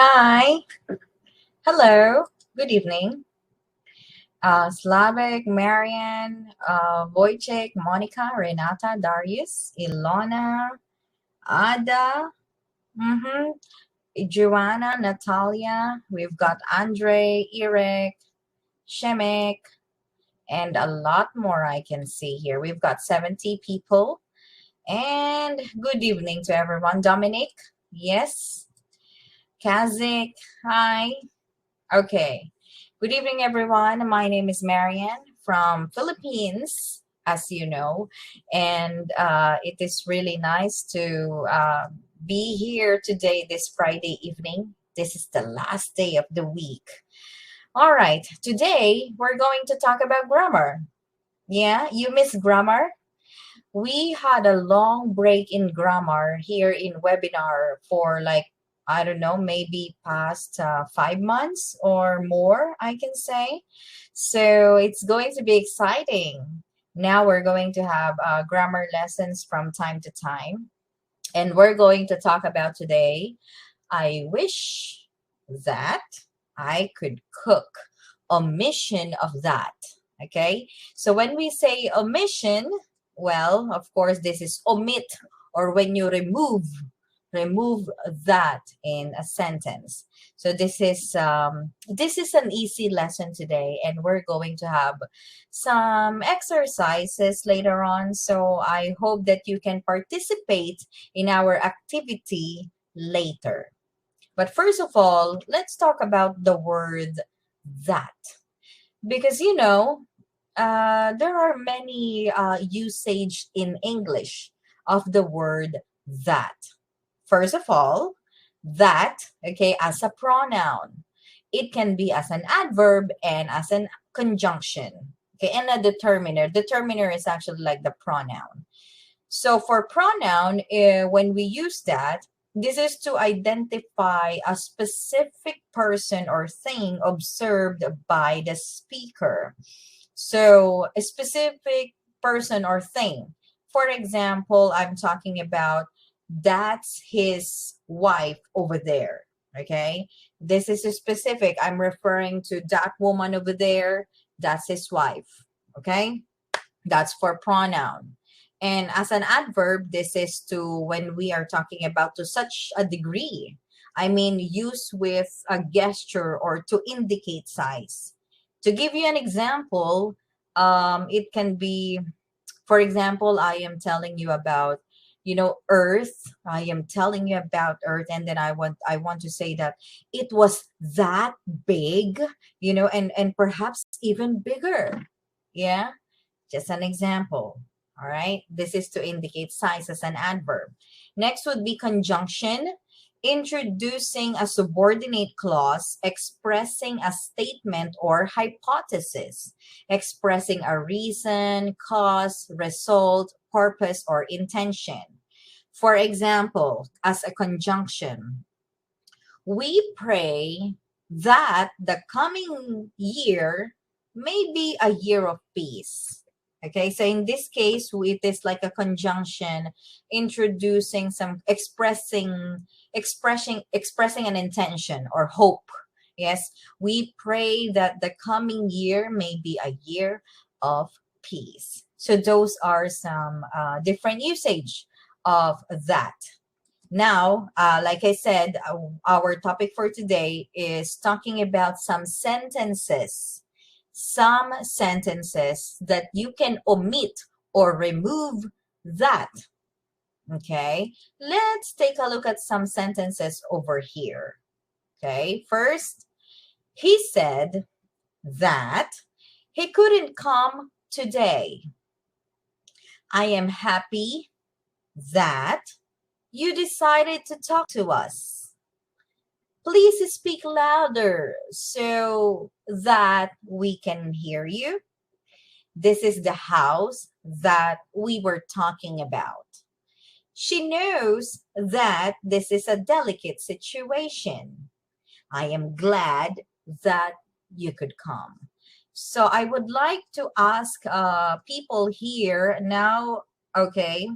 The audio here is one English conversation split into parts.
Hi, hello, good evening. Slavik, Marian, Wojciech, Monica, Renata, Darius, Ilona, Ada, mm-hmm, Joanna, Natalia. We've got Andre, Eric, Shemek, and a lot more I can see here. We've got 70 people. And good evening to everyone. Dominic, yes. Kazik, hi. Okay. Good evening, everyone. My name is Marian from Philippines, as you know, and it is really nice to be here today, this Friday evening. This is the last day of the week. All right. Today, we're going to talk about grammar. Yeah, you miss grammar? We had a long break in grammar here in webinar for like, I don't know, maybe past 5 months or more, I can say. So it's going to be exciting. Now we're going to have grammar lessons from time to time. And we're going to talk about today, I wish that I could cook. Omission of that. Okay. So when we say omission, well, of course, this is omit, or when you remove that in a sentence. So this is an easy lesson today, and we're going to have some exercises later on. So I hope that you can participate in our activity later. But first of all, let's talk about the word that. Because, there are many usage in English of the word that. First of all, that, okay, as a pronoun. It can be as an adverb and as an conjunction. Okay, and a determiner. Determiner is actually like the pronoun. So for pronoun, when we use that, this is to identify a specific person or thing observed by the speaker. So a specific person or thing. For example, I'm talking about that's his wife over there. Okay. This is a specific. I'm referring to that woman over there. That's his wife. Okay. That's for pronoun. And as an adverb, this is to when we are talking about to such a degree. I mean, use with a gesture or to indicate size. To give you an example, it can be, for example, I am telling you about, Earth. I am telling you about Earth, and then I want to say that it was that big, and perhaps even bigger. Yeah, just an example. All right. This is to indicate size as an adverb. Next would be conjunction, introducing a subordinate clause, expressing a statement or hypothesis, expressing a reason, cause, result, purpose, or intention. For example, as a conjunction, we pray that the coming year may be a year of peace. Okay, so in this case, it is like a conjunction introducing some expressing an intention or hope. Yes, we pray that the coming year may be a year of peace. So those are some different usage of that. Now, like I said, our topic for today is talking about some sentences that you can omit or remove that. Okay, let's take a look at some sentences over here. Okay, first, he said that he couldn't come today. I am happy that you decided to talk to us. Please speak louder so that we can hear you. This is the house that we were talking about. She knows that this is a delicate situation. I am glad that you could come. So I would like to ask people here now, okay,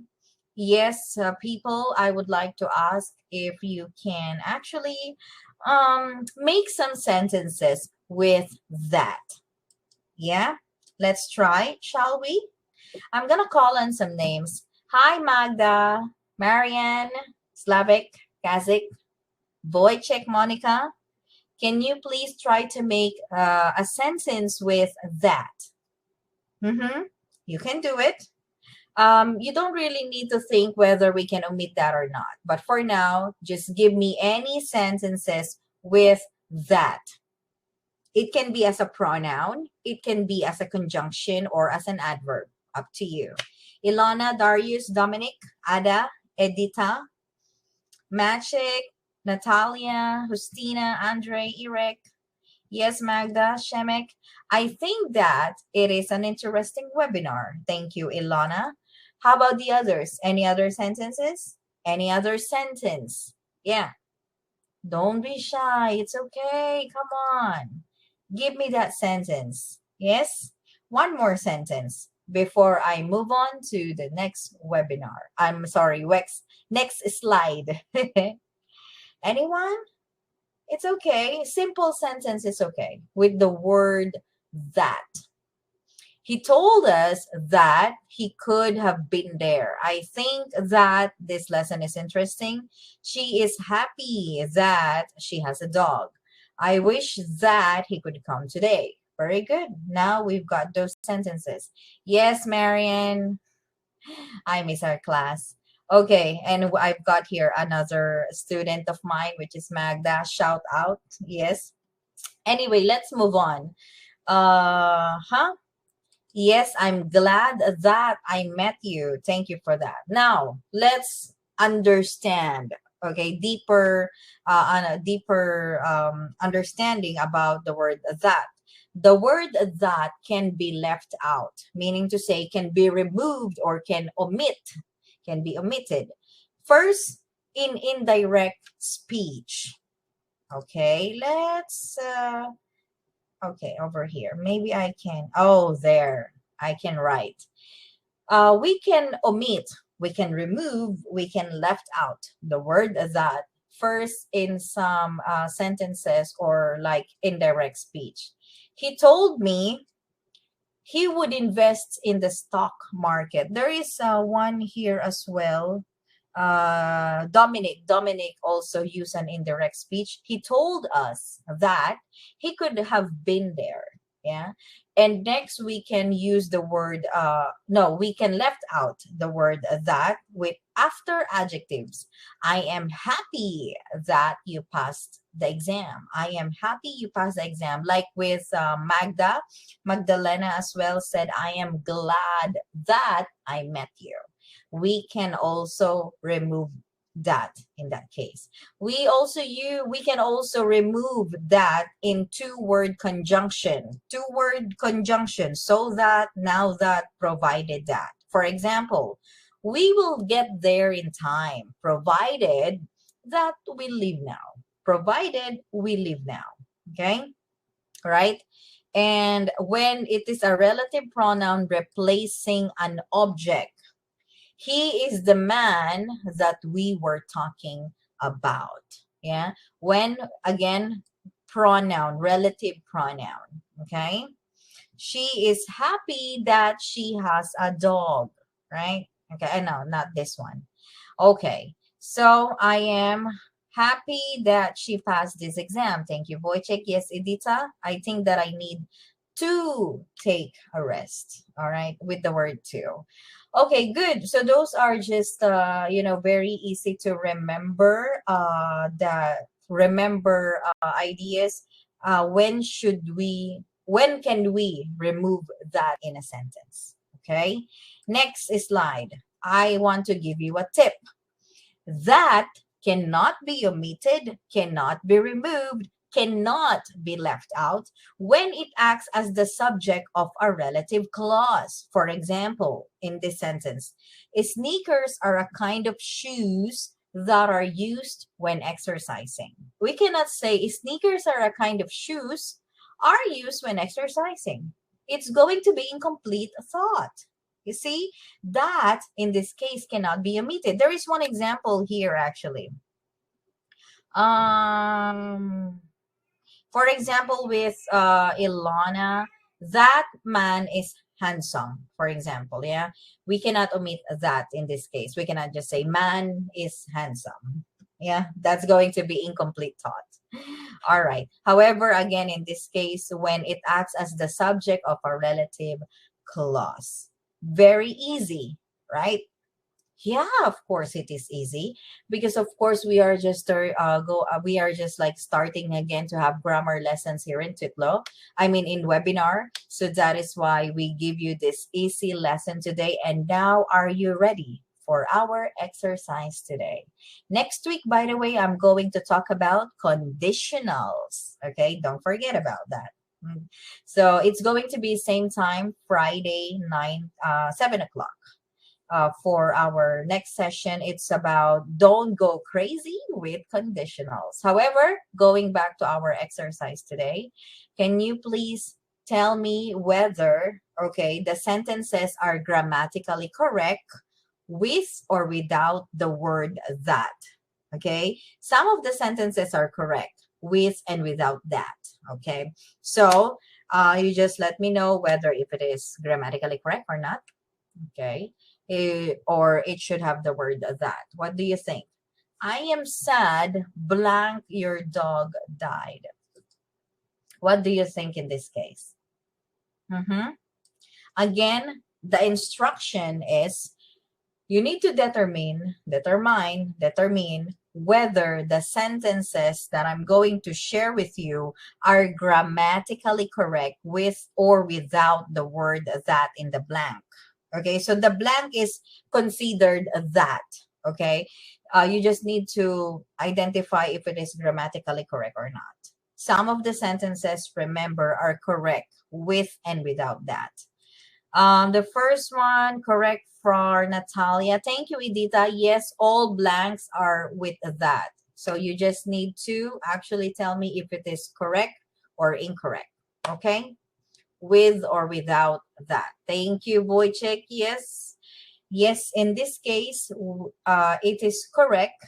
yes, people, I would like to ask if you can actually Make some sentences with that. Yeah, let's try, shall we? I'm gonna call on some names. Hi, Magda, Marianne, Slavic, Kazik, Wojciech, Monica. Can you please try to make a sentence with that? Mm-hmm. You can do it. You don't really need to think whether we can omit that or not. But for now, just give me any sentences with that. It can be as a pronoun, it can be as a conjunction, or as an adverb. Up to you. Ilona, Darius, Dominic, Ada, Edita, Magic, Natalia, Justina, Andre, Irek. Yes, Magda, Shemek. I think that it is an interesting webinar. Thank you, Ilona. How about the others? Any other sentences? Any other sentence? Yeah. Don't be shy. It's okay. Come on. Give me that sentence. Yes? One more sentence before I move on to the next webinar. I'm sorry, next slide. Anyone? It's okay. Simple sentence is okay with the word that. He told us that he could have been there. I think that this lesson is interesting. She is happy that she has a dog. I wish that he could come today. Very good. Now we've got those sentences. Yes, Marian. I miss our class. Okay, and I've got here another student of mine, which is Magda. Shout out. Yes. Anyway, let's move on. Huh? Yes, I'm glad that I met you. Thank you for that. Now, let's understand, okay, deeper, on a deeper understanding about the word that. The word that can be left out, meaning to say can be removed or can be omitted. First, in indirect speech. Okay, let's okay, over here. Maybe I can. Oh, there. I can write. We can omit, we can remove, we can left out the word that first in some sentences or like indirect speech. He told me he would invest in the stock market. There is one here as well. Dominic also used an indirect speech. He told us that he could have been there. Yeah. And next we can use the word no, we can left out the word that with after adjectives. I am happy that you passed the exam. I am happy you passed the exam. Like with Magdalena as well said, I am glad that I met you. We can also remove that in that case. We can also remove that in two-word conjunction. Two-word conjunction, so that, now that, provided that. For example, we will get there in time, provided that we leave now. Provided we leave now. Okay? Right? And when it is a relative pronoun replacing an object, he is the man that we were talking about. Yeah. When, again, pronoun, relative pronoun. Okay. She is happy that she has a dog. Right. Okay. No, not this one. Okay. So I am happy that she passed this exam. Thank you, Wojciech. Yes, Edita. I think that I need to take a rest. All right. With the word to. Okay, good. So those are just very easy to remember. Ideas. When can we remove that in a sentence? Okay. Next slide. I want to give you a tip. That cannot be omitted, cannot be removed, cannot be left out when it acts as the subject of a relative clause. For example, in this sentence, sneakers are a kind of shoes that are used when exercising. We cannot say sneakers are a kind of shoes are used when exercising. It's going to be incomplete thought. You see, that in this case cannot be omitted. There is one example here actually. For example, with Ilana, that man is handsome, for example. Yeah, we cannot omit that in this case. We cannot just say man is handsome. Yeah, that's going to be incomplete thought. All right. However, again, in this case, when it acts as the subject of a relative clause, very easy, right? Yeah, of course it is easy because of course we are just like starting again to have grammar lessons here in Titlo. I mean in webinar. So that is why we give you this easy lesson today. And now are you ready for our exercise today? Next week, by the way, I'm going to talk about conditionals. Okay, don't forget about that. So it's going to be same time, Friday, 7 o'clock for our next session. It's about don't go crazy with conditionals. However, going back to our exercise today, can you please tell me whether, okay, the sentences are grammatically correct with or without the word that? Okay, some of the sentences are correct with and without that. Okay, so you just let me know whether if it is grammatically correct or not. Okay, or it should have the word that. What do you think? I am sad, blank, your dog died. What do you think in this case? Again, the instruction is you need to determine whether the sentences that I'm going to share with you are grammatically correct with or without the word that in the blank. Okay, so the blank is considered that. Okay, you just need to identify if it is grammatically correct or not. Some of the sentences, remember, are correct with and without that. The first one, correct for Natalia. Thank you, Edita. Yes, all blanks are with that. So you just need to actually tell me if it is correct or incorrect. Okay? With or without that. Thank you, Wojciech. Yes. Yes, in this case, it is correct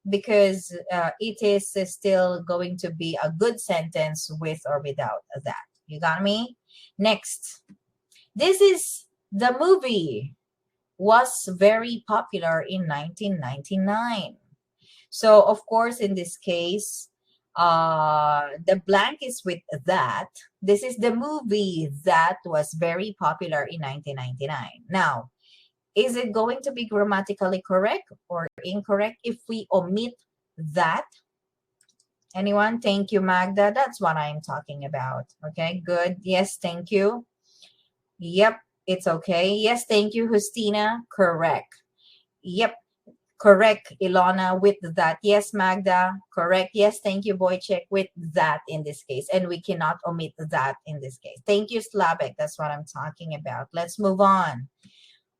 because it is still going to be a good sentence with or without that. You got me? Next. This is the movie was very popular in 1999. So, of course, in this case, the blank is with that. This is the movie that was very popular in 1999. Now, is it going to be grammatically correct or incorrect if we omit that? Anyone? Thank you, Magda. That's what I'm talking about. Okay, good. Yes, thank you. Yep, it's okay. Yes, thank you, Justina. Correct. Yep, correct, Ilona, with that. Yes, Magda, correct. Yes, thank you, Wojciech, with that in this case. And we cannot omit that in this case. Thank you, Slavik. That's what I'm talking about. Let's move on.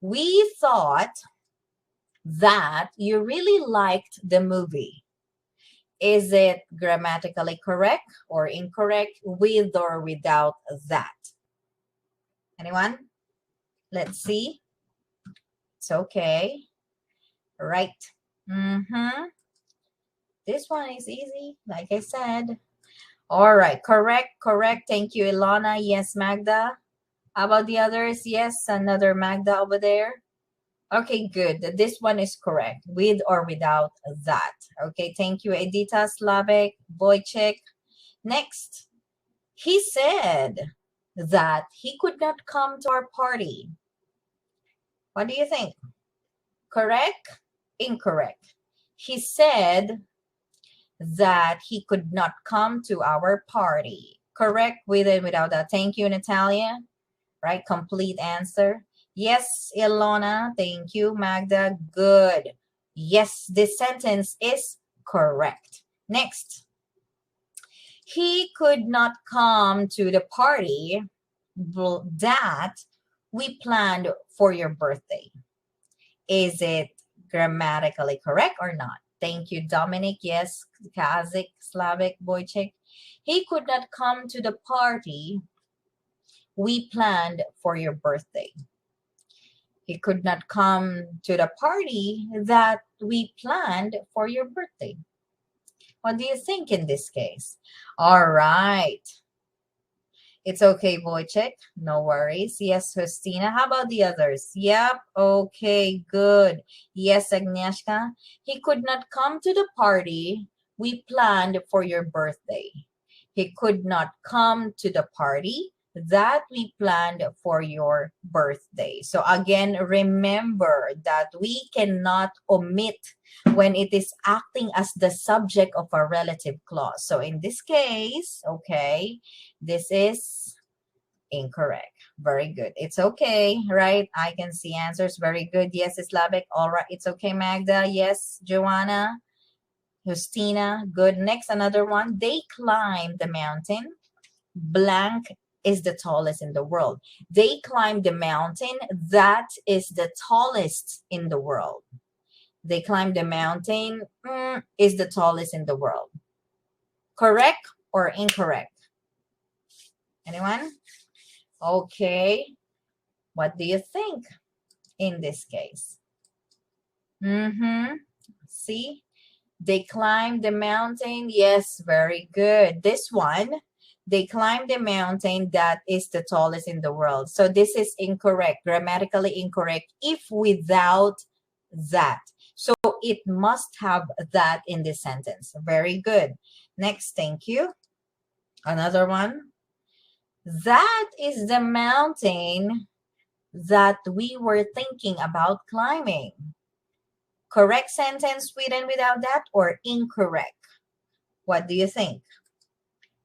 We thought that you really liked the movie. Is it grammatically correct or incorrect with or without that? Anyone? Let's see. It's okay. Right. This one is easy, like I said. All right. Correct. Thank you, Ilona. Yes, Magda. How about the others? Yes, another Magda over there. Okay, good. This one is correct, with or without that. Okay, thank you, Edita, Slavik, Wojciech. Next, he said that he could not come to our party. What do you think? Correct? Incorrect. He said that he could not come to our party. Correct with and without that. Thank you, Natalia. Right? Complete answer. Yes, Ilona. Thank you, Magda. Good. Yes, this sentence is correct. Next. He could not come to the party that we planned for your birthday. Is it grammatically correct or not? Thank you, Dominic. Yes, Kazik, Slavic, Wojciech. He could not come to the party we planned for your birthday. He could not come to the party that we planned for your birthday. What do you think in this case? All right. It's okay, Wojciech. No worries. Yes, Christina. How about the others? Yep. Okay, good. Yes, Agnieszka. He could not come to the party we planned for your birthday. He could not come to the party that we planned for your birthday. So again, remember that we cannot omit when it is acting as the subject of a relative clause. So in this case, okay, this is incorrect. Very good. It's okay, right? I can see answers. Very good. Yes, Slavic. All right. It's okay, Magda. Yes, Joanna. Justina. Good. Next, another one. They climbed the mountain. Blank is the tallest in the world. They climbed the mountain that is the tallest in the world. They climbed the mountain is the tallest in the world. Correct or incorrect? Anyone? Okay. What do you think in this case? See? They climbed the mountain. Yes, very good. This one, they climbed the mountain that is the tallest in the world. So this is incorrect, grammatically incorrect, if without that. So it must have that in this sentence. Very good. Next, thank you. Another one. That is the mountain that we were thinking about climbing. Correct sentence with and without that, or incorrect? What do you think?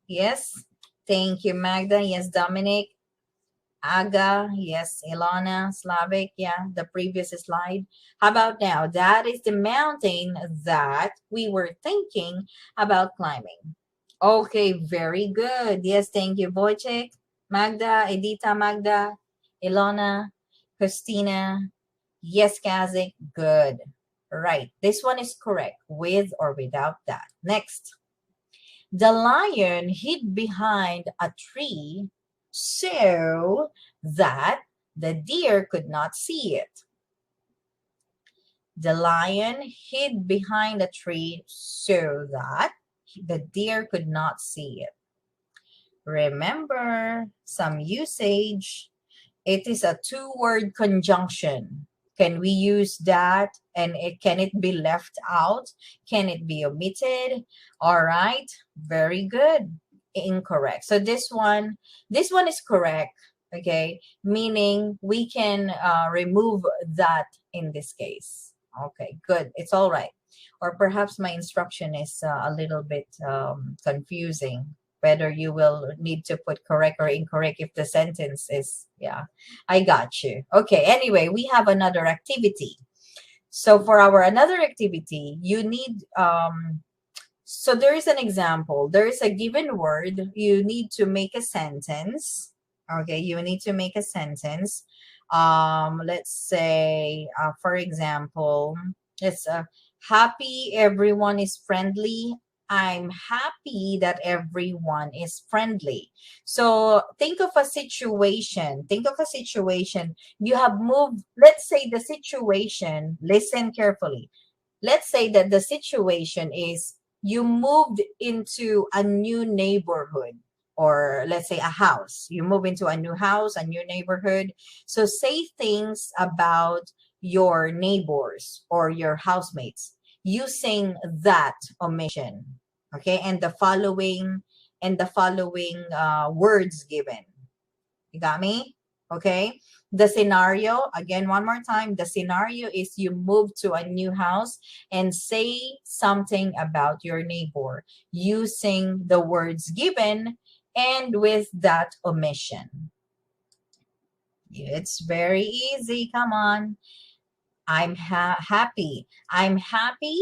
Yes. Thank you, Magda. Yes, Dominic. Aga. Yes, Ilona. Slavic. Yeah, the previous slide. How about now? That is the mountain that we were thinking about climbing. Okay, very good. Yes, thank you, Wojciech, Magda, Edita, Magda, Ilona, Christina. Yes, Kazik. Good. Right. This one is correct, with or without that. Next. The lion hid behind a tree so that the deer could not see it. The lion hid behind a tree so that the deer could not see it. Remember, some usage. It is a two-word conjunction. Can we use that? And can it be left out? Can it be omitted? All right. Very good. Incorrect. So this one is correct. Okay. Meaning we can remove that in this case. Okay, good. It's all right. Or perhaps my instruction is a little bit confusing, whether you will need to put correct or incorrect if the sentence is, yeah, I got you. Okay, anyway, we have another activity. So for our another activity, you need, so there is an example. There is a given word. You need to make a sentence. Okay, you need to make a sentence. Let's say, for example, it's happy, everyone is friendly. I'm happy that everyone is friendly. So think of a situation. Think of a situation. You have moved, let's say the situation, listen carefully. Let's say that the situation is you moved into a new neighborhood, or let's say a house. You move into a new house, a new neighborhood. So say things about your neighbors or your housemates using that omission. Okay, and the following words given. You got me? Okay. The scenario, again, one more time. The scenario is you move to a new house and say something about your neighbor using the words given and with that omission. It's very easy. Come on. I'm happy. I'm happy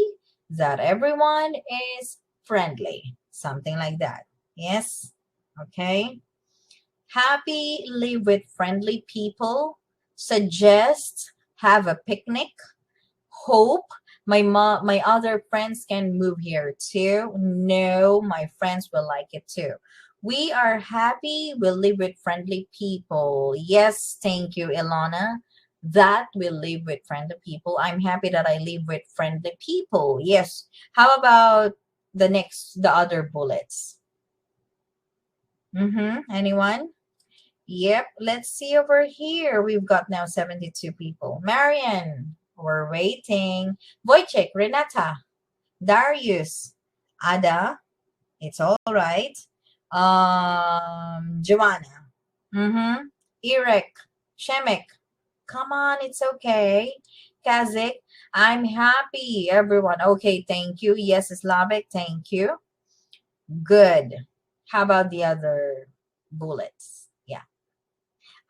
that everyone is friendly. Something like that. Yes. Okay. Happy, live with friendly people. Suggest, have a picnic. Hope, my other friends can move here too. No, my friends will like it too. We are happy, we'll live with friendly people. Yes, thank you, Ilana. That will live with friendly people. I'm happy that I live with friendly people. Yes. How about the other bullets? Anyone? Yep, let's see over here. We've got now 72 people. Marian, we're waiting. Wojciech, Renata, Darius, Ada, it's all right. Joanna, Irek, Shemek, come on, it's okay. Kazik, I'm happy. Everyone, okay, thank you. Yes, Slavic, thank you. Good. How about the other bullets? Yeah.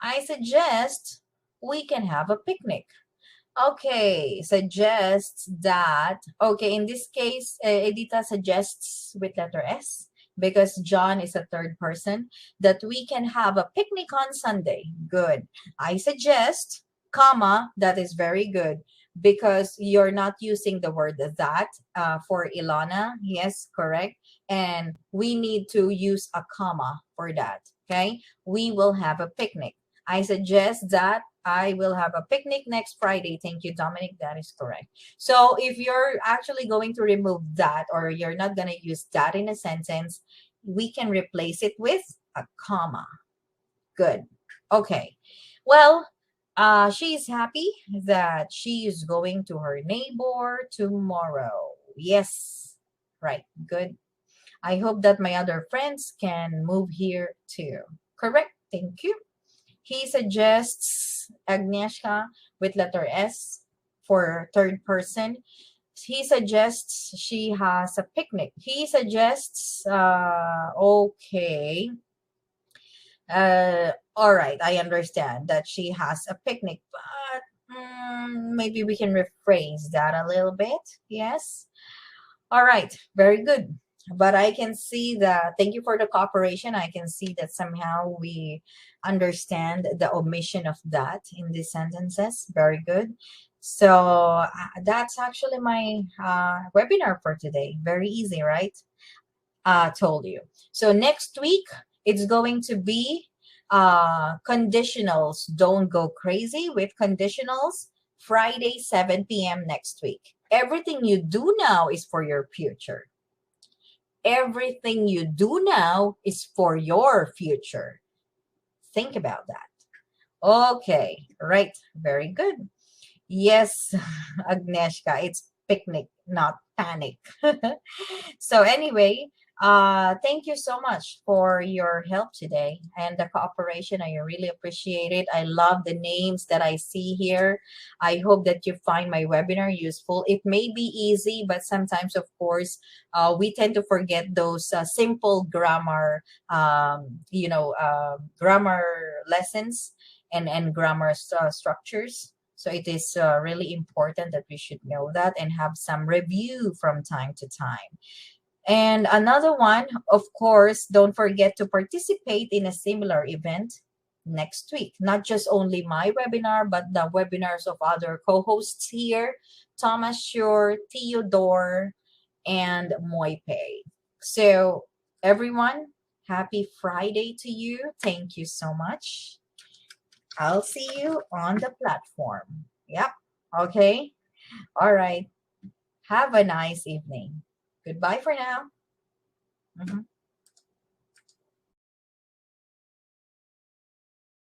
I suggest we can have a picnic. Okay, suggests that, okay, in this case, Edita suggests with letter S because John is a third person that we can have a picnic on Sunday. Good. I suggest, comma, that is very good because you're not using the word that for Ilana. Yes, correct. And we need to use a comma for that. Okay, we will have a picnic. I suggest that I will have a picnic next Friday. Thank you, Dominic. That is correct. So if you're actually going to remove that or you're not going to use that in a sentence, we can replace it with a comma. Good. Okay. Well, she's happy that she is going to her neighbor tomorrow. Yes. Right. Good. I hope that my other friends can move here too. Correct. Thank you. He suggests Agnieszka with letter S for third person. He suggests she has a picnic. He suggests, okay. All right, I understand that she has a picnic, but maybe we can rephrase that a little bit. Yes. All right, very good. But I can see that, thank you for the cooperation. I can see that somehow we understand the omission of that in these sentences. Very good. So that's actually my webinar for today. Very easy, right? Told you. So next week, it's going to be conditionals. Don't go crazy with conditionals. Friday, 7 p.m. next week. Everything you do now is for your future. Everything you do now is for your future. Think about that. Okay, right. Very good. Yes, Agnieszka, it's picnic, not panic. So anyway, thank you so much for your help today and the cooperation. I really appreciate it. I love the names that I see here. I hope that you find my webinar useful. It may be easy, but sometimes, of course, we tend to forget those simple grammar, grammar lessons and grammar structures. So it is really important that we should know that and have some review from time to time. And another one, of course, don't forget to participate in a similar event next week. Not just only my webinar, but the webinars of other co-hosts here, Thomas Shore, Theodore, and Moipe. So everyone, happy Friday to you. Thank you so much. I'll see you on the platform. Yep. Okay. All right. Have a nice evening. Goodbye for now.